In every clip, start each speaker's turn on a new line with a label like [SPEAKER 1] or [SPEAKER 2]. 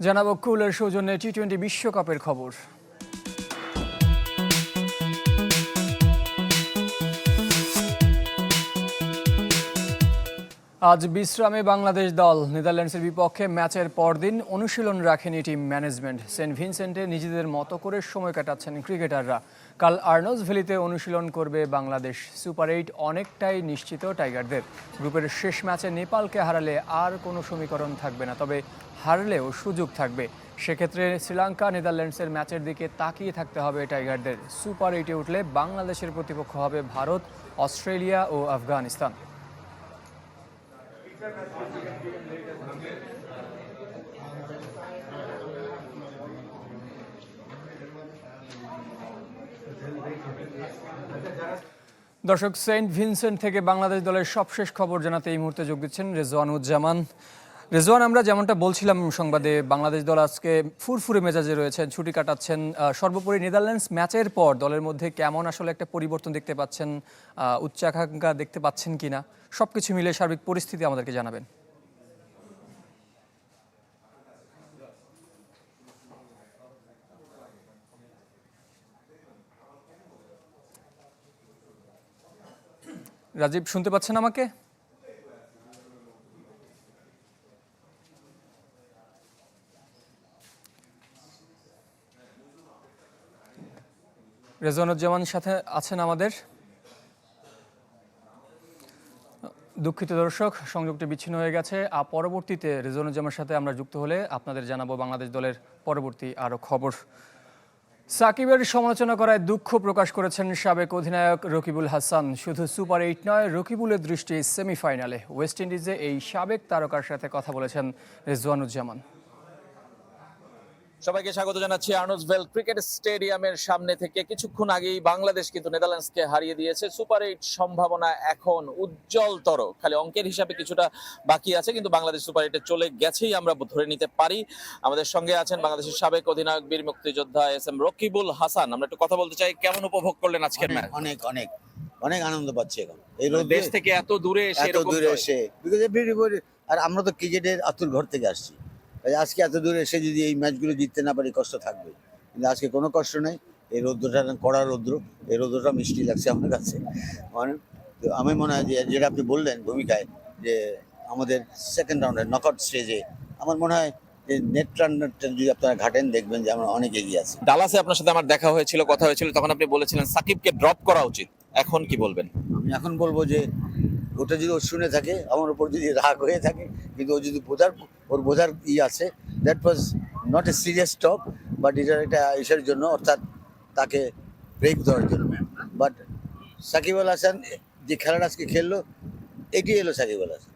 [SPEAKER 1] জানাবো কুলের সৌজন্যে টি-20 বিশ্বকাপের খবর। আজ বিশ্রামে বাংলাদেশ দল। নেদারল্যান্ডসের বিপক্ষে ম্যাচের পরদিন অনুশীলন রাখেনি টিম ম্যানেজমেন্ট। সেন্ট ভিনসেন্টে নিজেদের মতো করে সময় কাটাচ্ছেন ক্রিকেটাররা। কাল আর্নল্ডস ভ্যালিতে অনুশীলন করবে বাংলাদেশ। সুপার 8 অনেকটাই নিশ্চিত টাইগারদের। গ্রুপের শেষ ম্যাচে নেপালকে হারালে আর কোনো সমীকরণ থাকবে না, তবে হারলেও সুযোগ থাকবে। সেক্ষেত্রে শ্রীলঙ্কা নেদারল্যান্ডসের ম্যাচের দিকে তাকিয়ে থাকতে হবে টাইগারদের। সুপার 8-এ উঠলে বাংলাদেশের প্রতিপক্ষ হবে ভারত, অস্ট্রেলিয়া ও আফগানিস্তান। দর্শক, সেন্ট ভিনসেন্ট থেকে বাংলাদেশ দলের সবশেষ খবর জানাতে এই মুহূর্তে যোগ দিচ্ছেন রেজওয়ানুজ্জামান। রেজওয়ান, আমরা যেমনটা বলছিলাম সংবাদে, বাংলাদেশ দল আজকে ফুরফুরে মেজাজে রয়েছেন, ছুটি কাটাচ্ছেন। সর্বোপরি নেদারল্যান্ডস ম্যাচের পর দলের মধ্যে কেমন আসলে একটা পরিবর্তন দেখতে পাচ্ছেন, উচ্চাকাঙ্ক্ষা দেখতে পাচ্ছেন কিনা, সবকিছু মিলে সার্বিক পরিস্থিতি আমাদেরকে জানাবেন। রাজীব, শুনতে পাচ্ছেন আমাকে? রেজওয়ানুজ্জামান সাথে আছেন আমাদের? দুঃখিত দর্শক, সংযোগটি বিচ্ছিন্ন হয়ে গেছে। পরবর্তীতে রেজওয়ানুজ্জামানের সাথে আমরা যুক্ত হলে আপনাদের জানাবো বাংলাদেশ দলের পরবর্তী আরও খবর। সাকিবের সমালোচনা করায় দুঃখ প্রকাশ করেছেন সাবেক অধিনায়ক রকিবুল হাসান। শুধু সুপার 8 নয়, রকিবুলের দৃষ্টি সেমিফাইনালে। ওয়েস্ট ইন্ডিজে এই সাবেক তারকার সাথে কথা বলেছেন রেজওয়ানুজ্জামান।
[SPEAKER 2] সবাইকে স্বাগত জানাচ্ছি আর্নল্ডস ভ্যালি ক্রিকেট স্টেডিয়ামের সামনে থেকে। কিছুক্ষণ আগেই বাংলাদেশ কিন্তু নেদারল্যান্ডসকে হারিয়ে দিয়েছে। সুপার 8 সম্ভাবনা এখন উজ্জ্বলতর, খালি অঙ্কের হিসাবে কিছুটা বাকি আছে, কিন্তু বাংলাদেশ সুপার 8-এ চলে গেছেই আমরা ধরে নিতে পারি। আমাদের সঙ্গে আছেন বাংলাদেশের সাবেক অধিনায়ক বীর মুক্তিযোদ্ধা এস.এম. রকিবুল হাসান। আমরা একটু কথা বলতে চাই, কেমন উপভোগ করলেন আজকের ম্যাচ?
[SPEAKER 3] অনেক অনেক অনেক আনন্দ পাচ্ছি এখন এই
[SPEAKER 2] দেশ থেকে এত দূরে এসে
[SPEAKER 3] আর আমরা তো ক্রিকেটের আতুর ঘর থেকে আসছি। আজকে এত দূরে এসে যদি এই ম্যাচগুলো জিততে না পারি, কষ্ট থাকবে, কিন্তু আজকে কোনো কষ্ট নেই। এই রৌদ্রটা কড়া রৌদ্র, এই রৌদ্রটা মিষ্টি লাগছে আমার কাছে। মানে আমি মনে হয় যে যেটা আপনি বললেন ভূমিকায়, যে আমাদের সেকেন্ড রাউন্ডের নকআউট স্টেজে আমার মনে হয় যে নেট রানটা যদি আপনারা ঘাটেন, দেখবেন যে আমরা অনেক এগিয়ে আছি।
[SPEAKER 2] ডালাসে আপনার সাথে আমার দেখা হয়েছিল, কথা হয়েছিল, তখন আপনি বলেছিলেন সাকিবকে ড্রপ করা উচিত। এখন কি বলবেন?
[SPEAKER 3] আমি এখন বলবো যে ওটা যদি ও শুনে থাকে, আমার উপর যদি রাগ হয়ে থাকে, কিন্তু ও যদি ওর বোঝার আছে, that was not a serious talk, but এটার একটা ইসের জন্য, অর্থাৎ তাকে ব্রেক দেওয়ার জন্য। বাট সাকিব আল হাসান যে খেলাটা আজকে খেললো, এটি এলো সাকিব আল হাসান।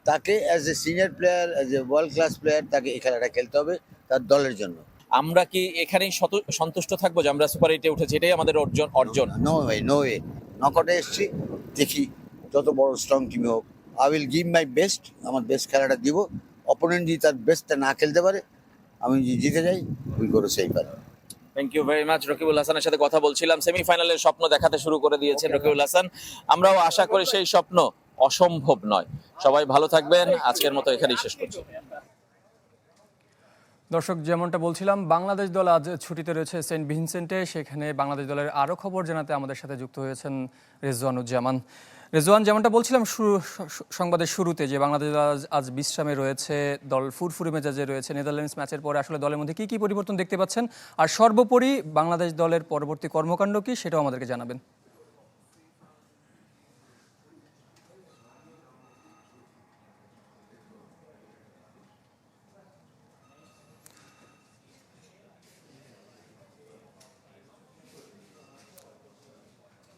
[SPEAKER 3] তাকে as a senior player, as a world class player, তাকে এই খেলাটা খেলতে হবে তার দলের জন্য।
[SPEAKER 2] আমরা কি এখানেই সন্তুষ্ট থাকবো যে আমরা সুপার 8-এ উঠেছি, এটাই আমাদের অর্জন?
[SPEAKER 3] নো ওয়ে নকআউটে এসছি, দেখি যত বড় স্ট্রং টিম হোক, I will give my best, আমার বেস্ট খেলাটা দিব। অপোনেন্ট যদি তার বেস্টটা না খেলতে পারে, আমি যদি জিতে যাই, উই গো টু সেই পারে।
[SPEAKER 2] Thank you very much. Rakibul হাসানের সাথে কথা বলছিলাম। সেমিফাইনালের স্বপ্ন দেখাতে শুরু করে দিয়েছেন রকিবুল হাসান। আমরাও আশা করি সেই স্বপ্ন অসম্ভব নয়। সবাই ভালো থাকবেন। আজকের মতো এখানেই শেষ করছি।
[SPEAKER 1] দর্শক, যেমনটা বলছিলাম, বাংলাদেশ দল আজ ছুটিতে রয়েছে সেন্ট ভিনসেন্টে। সেখানে বাংলাদেশ দলের আরও খবর জানাতে আমাদের সাথে যুক্ত হয়েছেন রেজওয়ানুজ্জামান। রেজওয়ান, যেমনটা বলছিলাম সংবাদের শুরুতে, যে বাংলাদেশ দল আজ বিশ্রামে রয়েছে, দল ফুরফুরে মেজাজে রয়েছে। নেদারল্যান্ডস ম্যাচের পরে আসলে দলের মধ্যে কী পরিবর্তন দেখতে পাচ্ছেন, আর সর্বোপরি বাংলাদেশ দলের পরবর্তী কর্মকাণ্ড কী, সেটাও আমাদেরকে জানাবেন।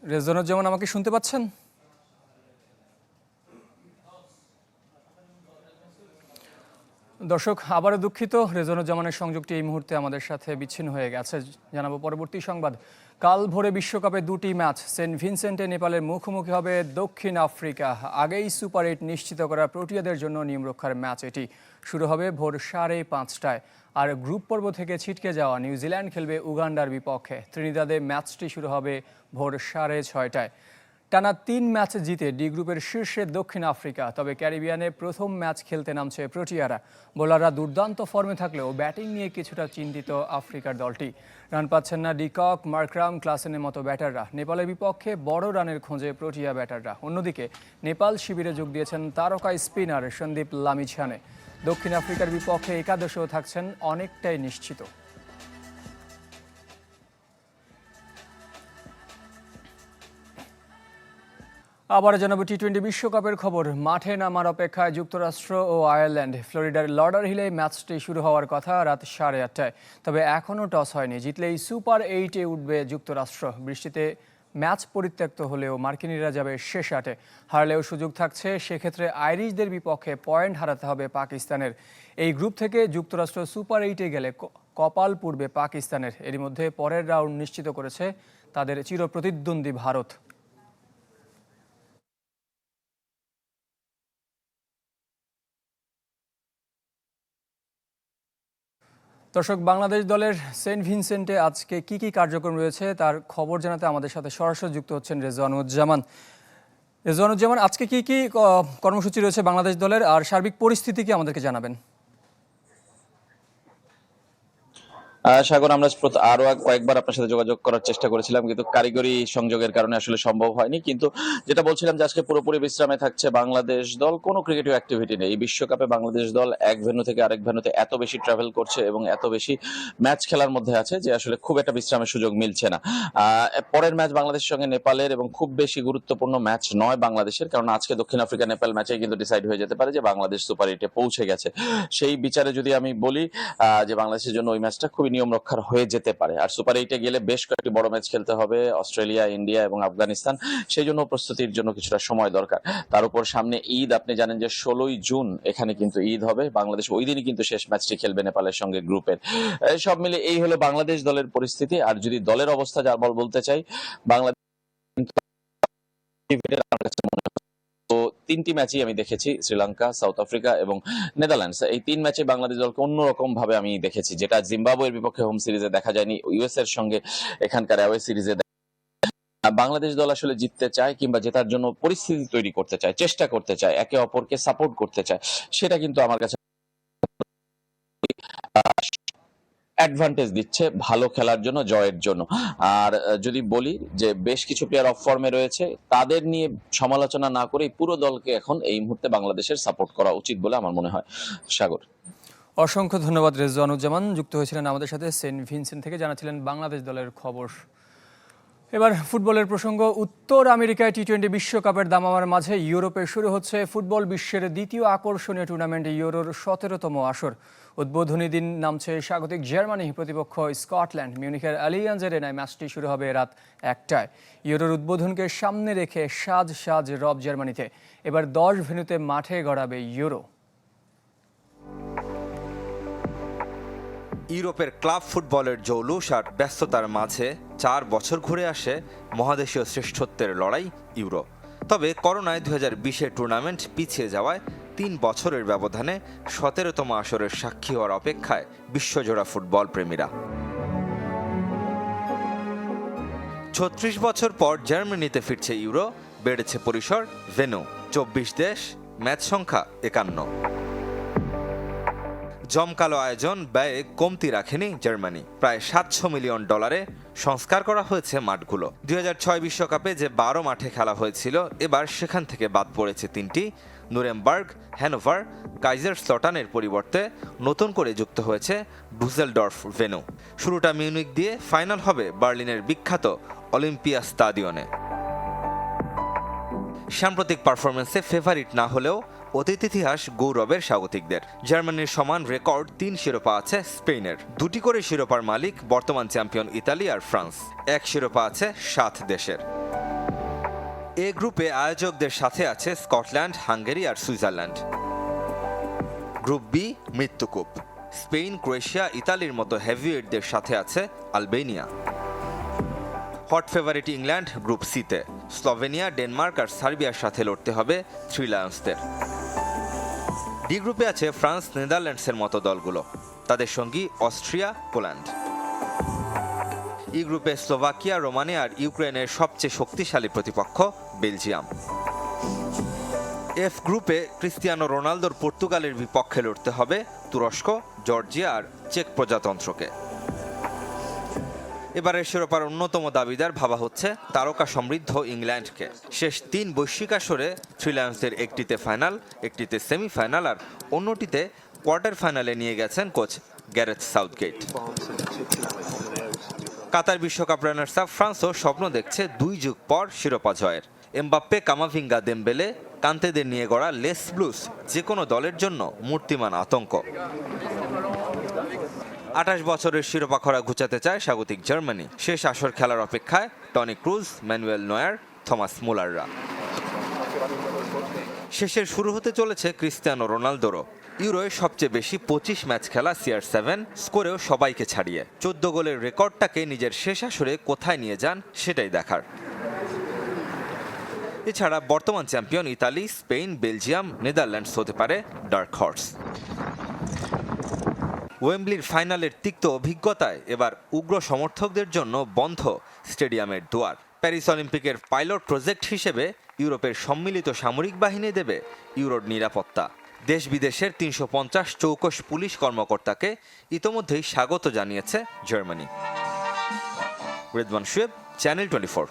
[SPEAKER 1] রেজওয়ানুজ্জামান, আমাকে শুনতে পাচ্ছেন? দর্শক, আবারও দুঃখিত, রেজওয়ানুজ্জামানের সংযোগটি এই মুহূর্তে আমাদের সাথে বিচ্ছিন্ন হয়ে গেছে। জানাবো পরবর্তী সংবাদ। কাল ভোরে বিশ্বকাপে 2টি ম্যাচ। সেন্ট ভিনসেন্টে নেপালের মুখোমুখি হবে দক্ষিণ আফ্রিকা। আগেই সুপার 8 নিশ্চিত করা প্রোটিয়াদের জন্য নিয়মরক্ষার ম্যাচ এটি। শুরু হবে ভোর 5:30টায়। আর গ্রুপ পর্ব থেকে ছিটকে যাওয়া নিউজিল্যান্ড খেলবে উগান্ডার বিপক্ষে। ত্রিনিদাদে ম্যাচটি শুরু হবে ভোর 6:30টায়। টানা 3 ম্যাচ জিতে ডি গ্রুপের শীর্ষে দক্ষিণ আফ্রিকা। তবে ক্যারিবিয়ানে প্রথম ম্যাচ খেলতে নামছে প্রোটিয়ারা। বোলাররা দুর্দান্ত ফর্মে থাকলেও ব্যাটিং নিয়ে কিছুটা চিন্তিত আফ্রিকার দলটি। রান পাচ্ছেন না ডিকক, মার্করাম, ক্লাসেনের মতো ব্যাটাররা। নেপালের বিপক্ষে বড় রানের খোঁজে প্রোটিয়া ব্যাটাররা। অন্যদিকে নেপাল শিবিরে যোগ দিয়েছেন তারকা স্পিনার সন্দীপ লামিছানে। দক্ষিণ আফ্রিকার বিপক্ষে একাদশেও থাকছেন অনেকটাই নিশ্চিত। আবার জানাবো টি-20 বিশ্বকাপের খবর। মাঠে নামার অপেক্ষায় যুক্তরাষ্ট্র ও আয়ারল্যান্ড। ফ্লোরিডার লর্ডার হিলে ম্যাচটি শুরু হওয়ার কথা রাত 8:30টায়। তবে এখনও টস হয়নি। জিতলেই সুপার 8-এ উঠবে যুক্তরাষ্ট্র। বৃষ্টিতে ম্যাচ পরিত্যক্ত হলেও মার্কিনিরা যাবে শেষ 8-এ। হারলেও সুযোগ থাকছে, সেক্ষেত্রে আইরিশদের বিপক্ষে পয়েন্ট হারাতে হবে পাকিস্তানের। এই গ্রুপ থেকে যুক্তরাষ্ট্র সুপার 8-এ গেলে কপাল পুড়বে পাকিস্তানের। এরই মধ্যে পরের রাউন্ড নিশ্চিত করেছে তাদের চিরপ্রতিদ্বন্দ্বী ভারত। দর্শক, বাংলাদেশ দলের সেন্ট ভিনসেন্টে আজকে কি কার্যক্রম রয়েছে তার খবর জানাতে আমাদের সাথে সরাসরি যুক্ত হচ্ছেন রেজওয়ানুজ্জামান। রেজওয়ানুজ্জামান, আজকে কি কর্মসূচি রয়েছে বাংলাদেশ দলের, আর সার্বিক পরিস্থিতি কি আমাদেরকে জানাবেন?
[SPEAKER 2] সাগর, আমরা আরো কয়েকবার আপনার সাথে যোগাযোগ করার চেষ্টা করেছিলাম, কিন্তু কারিগরি সংযোগের কারণে আসলে সম্ভব হয়নি। কিন্তু যেটা বলছিলাম যে আজকে পুরোপুরি বিশ্রামে থাকছে বাংলাদেশ দল। কোনো ক্রিকেটিভ অ্যাক্টিভিটি নেই। এই বিশ্বকাপে বাংলাদেশ দল এক ভেন্যু থেকে আরেক ভেন্যুতে এত বেশি ট্রাভেল করছে এবং এত বেশি ম্যাচ খেলার মধ্যে আছে যে আসলে খুব একটা বিশ্রামের সুযোগ মিলছে না। পরের ম্যাচ বাংলাদেশের সঙ্গে নেপালের, এবং খুব বেশি গুরুত্বপূর্ণ ম্যাচ নয় বাংলাদেশের, কারণ আজকে দক্ষিণ আফ্রিকা নেপাল ম্যাচে কিন্তু ডিসাইড হয়ে যেতে পারে যে বাংলাদেশ সুপার 8-এ পৌঁছে গেছে। সেই বিচারে যদি আমি বলি যে বাংলাদেশের জন্য ওই ম্যাচটা খুবই নিয়ম রক্ষার হয়ে যেতে পারে। আর সুপার 8-এ গেলে বেশ কয়েকটি বড় ম্যাচ খেলতে হবে, অস্ট্রেলিয়া, ইন্ডিয়া এবং আফগানিস্তান। সেই জন্য প্রস্তুতির জন্য কিছুটা সময় দরকার। তার উপর সামনে ঈদ। আপনি জানেন যে 16ই জুন এখানে কিন্তু ঈদ হবে। বাংলাদেশ ওই দিনই কিন্তু শেষ ম্যাচটি খেলবে নেপালের সঙ্গে গ্রুপের। সব মিলে এই হলো বাংলাদেশ দলের পরিস্থিতি। আর যদি দলের অবস্থা যা বলতে চাই, বাংলাদেশ তো 3টি ম্যাচই আমি দেখেছি, শ্রীলঙ্কা, সাউথ আফ্রিকা এবং নেদারল্যান্ডস। এই 3 ম্যাচে বাংলাদেশ দলকে অন্যরকম ভাবে আমি দেখেছি, যেটা জিম্বাবুয়ের বিপক্ষে হোম সিরিজে দেখা যায়নি, ইউএস এর সঙ্গে এখানকার অ্যাওয়ে সিরিজে। বাংলাদেশ দল আসলে জিততে চায় কিংবা জেতার জন্য পরিস্থিতি তৈরি করতে চায়, চেষ্টা করতে চায়, একে অপরকে সাপোর্ট করতে চায়। সেটা কিন্তু আমার কাছে অ্যাডভান্টেজ দিচ্ছে ভালো খেলার জন্য, জয়ের জন্য। আর যদি বলি যে বেশ কিছু প্লেয়ার অফ ফর্মে রয়েছে, তাদের নিয়ে সমালোচনা না করে পুরো দলকে এখন এই মুহূর্তে বাংলাদেশের সাপোর্ট করা উচিত বলে আমার মনে হয়। সাগর,
[SPEAKER 1] অসংখ্য ধন্যবাদ রেজওয়ানুজ্জামান। যুক্ত হয়েছিলেন আমাদের সাথে সেন্ট ভিনসেন্ট থেকে, জানাচ্ছিলেন বাংলাদেশ দলের খবর। এবার ফুটবলের প্রসঙ্গ। উত্তর আমেরিকায় টি-20 বিশ্বকাপের দামামার মাঝে ইউরোপে শুরু হচ্ছে ফুটবল বিশ্বের দ্বিতীয় আকর্ষণীয় টুর্নামেন্ট ইউরোর 17তম আসর। উদ্বোধনী দিন নামছে স্বাগতিক জার্মানি, প্রতিপক্ষ স্কটল্যান্ড। মিউনিখের আলিয়াঞ্জ এরেনায় ম্যাচটি শুরু হবে রাত 1টায়। ইউরোর উদ্বোধনকে সামনে রেখে সাজ রব জার্মানিতে। এবার 10 ভেন্যুতে মাঠে গড়াবে ইউরো।
[SPEAKER 4] ইউরোপের ক্লাব ফুটবলের জৌলুস আর ব্যস্ততার মাঝে 4 বছর ঘুরে আসে মহাদেশীয় শ্রেষ্ঠত্বের লড়াই ইউরো। তবে করোনায় 2020-এ টুর্নামেন্ট পিছিয়ে যাওয়ায় 3 বছরের ব্যবধানে 17তম আসরের সাক্ষী হওয়ার অপেক্ষায় বিশ্বজোড়া ফুটবল প্রেমীরা। 36 বছর পর জার্মানিতে ফিরছে ইউরো। বেড়েছে পরিসর, ভেন্যু 24 দেশ, ম্যাচ সংখ্যা 51। জমকালো আয়োজন, ব্যয়ে কমতি রাখেনি জার্মানি। প্রায় $700 মিলিয়ন সংস্কার করা হয়েছে মাঠগুলো। 2006 বিশ্বকাপে যে 12 মাঠে খেলা হয়েছিল, এবার সেখান থেকে বাদ পড়েছে 3টি। নুরেমবার্গ, হ্যানোভার, কাইজারস্লটানের পরিবর্তে নতুন করে যুক্ত হয়েছে ডুসেলডর্ফ ভেন্যু। শুরুটা মিউনিক দিয়ে, ফাইনাল হবে বার্লিনের বিখ্যাত অলিম্পিয়া স্টাডিয়নে। সাম্প্রতিক পারফরমেন্সে ফেভারিট না হলেও অতীত ইতিহাস গৌরবের স্বাগতিকদের। জার্মানির সমান রেকর্ড 3 শিরোপা আছে স্পেনের। 2টি করে শিরোপার মালিক বর্তমান চ্যাম্পিয়ন ইতালি আর ফ্রান্স। 1 শিরোপা আছে 7 দেশের। এ গ্রুপে আয়োজকদের সাথে আছে স্কটল্যান্ড, হাঙ্গেরি আর সুইজারল্যান্ড। গ্রুপ বি মৃত্যুকূপ। স্পেন, ক্রোয়েশিয়া, ইতালির মতো হেভিওয়েটদের সাথে আছে Albania. Hot favourite England group সিতে। স্লোভেনিয়া, ডেনমার্ক আর সার্বিয়ার সাথে লড়তে হবে থ্রি লায়ন্সদের। ডি গ্রুপে আছে ফ্রান্স, নেদারল্যান্ডসের মতো দলগুলো, তাদের সঙ্গী অস্ট্রিয়া, পোল্যান্ড। এই গ্রুপে স্লোভাকিয়া, রোমানিয়া আর ইউক্রেনের সবচেয়ে শক্তিশালী প্রতিপক্ষ বেলজিয়াম। এফ গ্রুপে ক্রিস্টিয়ানো রোনালদোর পর্তুগালের বিপক্ষে লড়তে হবে তুরস্ক, জর্জিয়া আর চেক প্রজাতন্ত্রকে। এবারের শিরোপার অন্যতম দাবিদার ভাবা হচ্ছে তারকা সমৃদ্ধ ইংল্যান্ডকে। শেষ 3 বৈশ্বিক আসরে 3 লায়ন্সের একটিতে ফাইনাল, একটিতে সেমিফাইনাল আর অন্যটিতে কোয়ার্টার ফাইনালে নিয়ে গেছেন কোচ গ্যারেথ সাউথগেট। কাতার বিশ্বকাপ রানার্স আপ ফ্রান্সও স্বপ্ন দেখছে 2 যুগ পর শিরোপা জয়ের। এমবাপ্পে, কামাভিঙ্গা, দেমবেলে, কান্তেদের নিয়ে গড়া লেস ব্লুস যে কোনো দলের জন্য মূর্তিমান আতঙ্ক। 28 বছরের শিরোপা খরা ঘুচাতে চায় স্বাগতিক জার্মানি। শেষ আসর খেলার অপেক্ষায় Toni Kroos, Manuel Neuer, Thomas মুলাররা। শেষের শুরু হতে চলেছে ক্রিস্টিয়ানো রোনালদোরও। ইউরোয় সবচেয়ে বেশি 25 ম্যাচ খেলা CR7 স্কোরেও সবাইকে ছাড়িয়ে 14 গোলের রেকর্ডটাকে নিজের শেষ আসরে কোথায় নিয়ে যান সেটাই দেখার। এছাড়া বর্তমান champion Italy, Spain, Belgium, Netherlands হতে পারে ডার্ক হর্স। ওয়েম্বলির ফাইনালের তিক্ত অভিজ্ঞতায় এবার উগ্র সমর্থকদের জন্য বন্ধ স্টেডিয়ামের দুয়ার। প্যারিস অলিম্পিকের পাইলট প্রজেক্ট হিসেবে ইউরোপের সম্মিলিত সামরিক বাহিনী দেবে ইউরোর নিরাপত্তা। দেশ বিদেশের 350 চৌকস পুলিশ কর্মকর্তাকে ইতোমধ্যেই স্বাগত জানিয়েছে জার্মানি। রেদওয়ান শুয়েব, চ্যানেল 24।